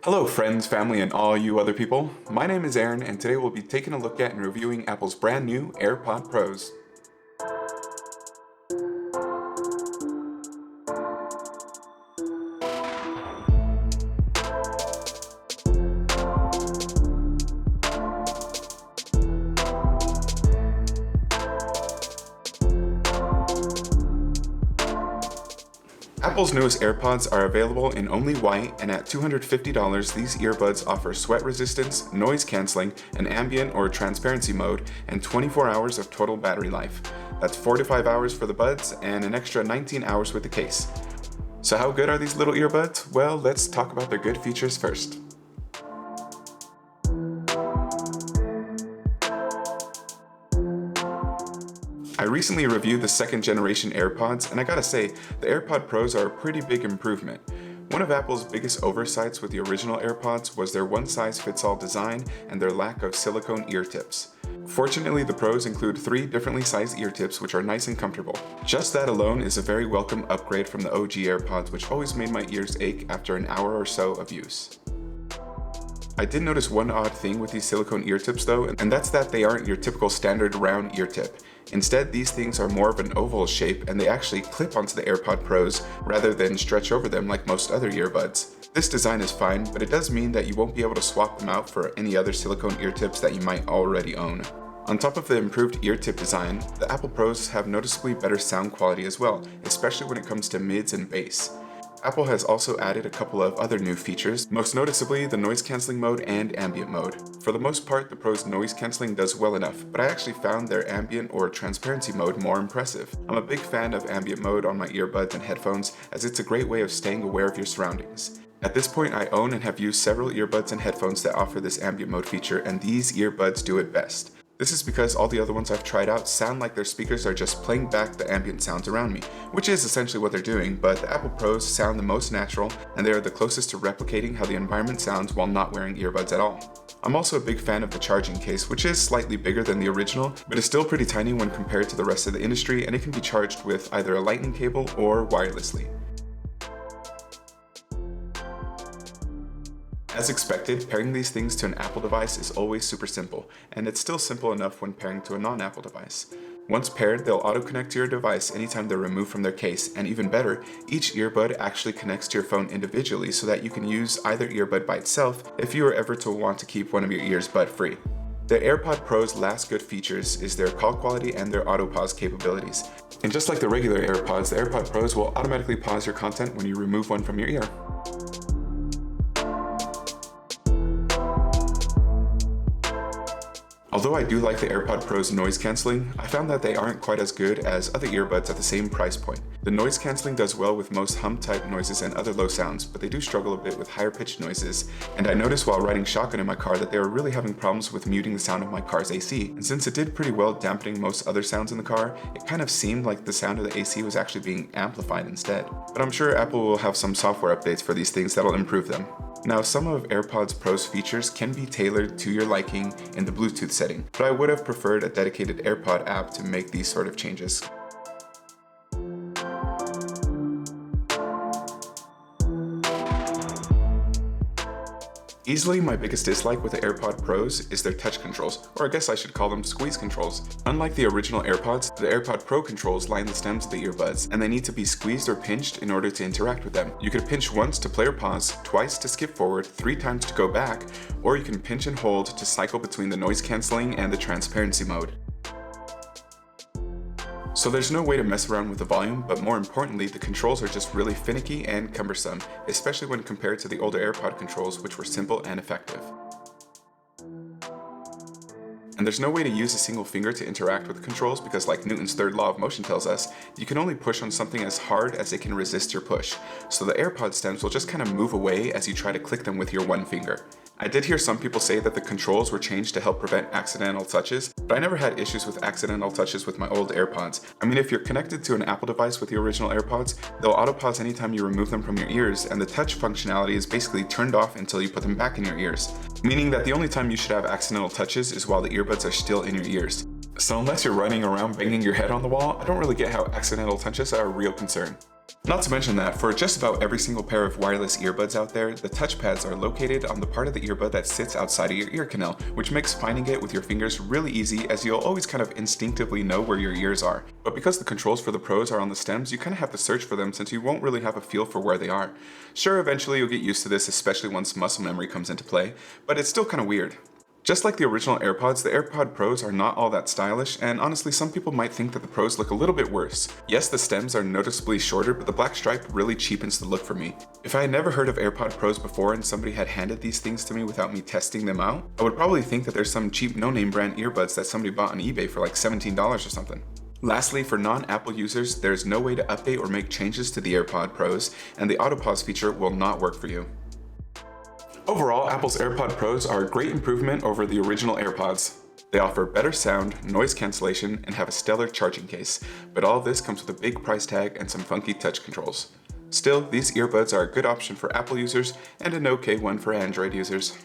Hello friends, family, and all you other people. My name is Aaron, and today we'll be taking a look at and reviewing Apple's brand new AirPod Pros. Apple's newest AirPods are available in only white, and at $250, these earbuds offer sweat resistance, noise canceling, an ambient or transparency mode, and 24 hours of total battery life. That's 4 to 5 hours for the buds and an extra 19 hours with the case. So how good are these little earbuds? Well, let's talk about their good features first. I recently reviewed the second generation AirPods, and I gotta say, the AirPod Pros are a pretty big improvement. One of Apple's biggest oversights with the original AirPods was their one-size-fits-all design and their lack of silicone ear tips. Fortunately, the Pros include 3 differently sized ear tips which are nice and comfortable. Just that alone is a very welcome upgrade from the OG AirPods, which always made my ears ache after an hour or so of use. I did notice one odd thing with these silicone ear tips though, and that's that they aren't your typical standard round ear tip. Instead, these things are more of an oval shape, and they actually clip onto the AirPod Pros rather than stretch over them like most other earbuds. This design is fine, but it does mean that you won't be able to swap them out for any other silicone ear tips that you might already own. On top of the improved ear tip design, the Apple Pros have noticeably better sound quality as well, especially when it comes to mids and bass. Apple has also added a couple of other new features, most noticeably the noise cancelling mode and ambient mode. For the most part, the Pro's noise cancelling does well enough, but I actually found their ambient or transparency mode more impressive. I'm a big fan of ambient mode on my earbuds and headphones, as it's a great way of staying aware of your surroundings. At this point, I own and have used several earbuds and headphones that offer this ambient mode feature, and these earbuds do it best. This is because all the other ones I've tried out sound like their speakers are just playing back the ambient sounds around me, which is essentially what they're doing, but the Apple Pros sound the most natural, and they are the closest to replicating how the environment sounds while not wearing earbuds at all. I'm also a big fan of the charging case, which is slightly bigger than the original, but is still pretty tiny when compared to the rest of the industry, and it can be charged with either a lightning cable or wirelessly. As expected, pairing these things to an Apple device is always super simple, and it's still simple enough when pairing to a non-Apple device. Once paired, they'll auto-connect to your device anytime they're removed from their case, and even better, each earbud actually connects to your phone individually so that you can use either earbud by itself if you are ever to want to keep one of your ears bud-free. The AirPod Pro's last good features is their call quality and their auto pause capabilities. And just like the regular AirPods, the AirPod Pros will automatically pause your content when you remove one from your ear. Although I do like the AirPod Pro's noise cancelling, I found that they aren't quite as good as other earbuds at the same price point. The noise cancelling does well with most hum-type noises and other low sounds, but they do struggle a bit with higher-pitched noises, and I noticed while riding shotgun in my car that they were really having problems with muting the sound of my car's AC, and since it did pretty well dampening most other sounds in the car, it kind of seemed like the sound of the AC was actually being amplified instead. But I'm sure Apple will have some software updates for these things that'll improve them. Now, some of AirPods Pro's features can be tailored to your liking in the Bluetooth setting, but I would have preferred a dedicated AirPod app to make these sort of changes. Easily my biggest dislike with the AirPod Pros is their touch controls, or I guess I should call them squeeze controls. Unlike the original AirPods, the AirPod Pro controls line the stems of the earbuds, and they need to be squeezed or pinched in order to interact with them. You could pinch once to play or pause, twice to skip forward, 3 times to go back, or you can pinch and hold to cycle between the noise cancelling and the transparency mode. So there's no way to mess around with the volume, but more importantly, the controls are just really finicky and cumbersome, especially when compared to the older AirPod controls, which were simple and effective. And there's no way to use a single finger to interact with the controls because, like Newton's third law of motion tells us, you can only push on something as hard as it can resist your push. So the AirPod stems will just kind of move away as you try to click them with your one finger. I did hear some people say that the controls were changed to help prevent accidental touches, but I never had issues with accidental touches with my old AirPods. I mean, if you're connected to an Apple device with the original AirPods, they'll auto-pause anytime you remove them from your ears, and the touch functionality is basically turned off until you put them back in your ears. Meaning that the only time you should have accidental touches is while the earbuds are still in your ears. So unless you're running around banging your head on the wall, I don't really get how accidental touches are a real concern. Not to mention that, for just about every single pair of wireless earbuds out there, the touchpads are located on the part of the earbud that sits outside of your ear canal, which makes finding it with your fingers really easy, as you'll always kind of instinctively know where your ears are. But because the controls for the Pros are on the stems, you kind of have to search for them since you won't really have a feel for where they are. Sure, eventually you'll get used to this, especially once muscle memory comes into play, but it's still kind of weird. Just like the original AirPods, the AirPod Pros are not all that stylish, and honestly some people might think that the Pros look a little bit worse. Yes, the stems are noticeably shorter, but the black stripe really cheapens the look for me. If I had never heard of AirPod Pros before and somebody had handed these things to me without me testing them out, I would probably think that there's some cheap no-name brand earbuds that somebody bought on eBay for like $17 or something. Lastly, for non-Apple users, there's no way to update or make changes to the AirPod Pros, and the auto pause feature will not work for you. Overall, Apple's AirPod Pros are a great improvement over the original AirPods. They offer better sound, noise cancellation, and have a stellar charging case, but all of this comes with a big price tag and some funky touch controls. Still, these earbuds are a good option for Apple users and an okay one for Android users.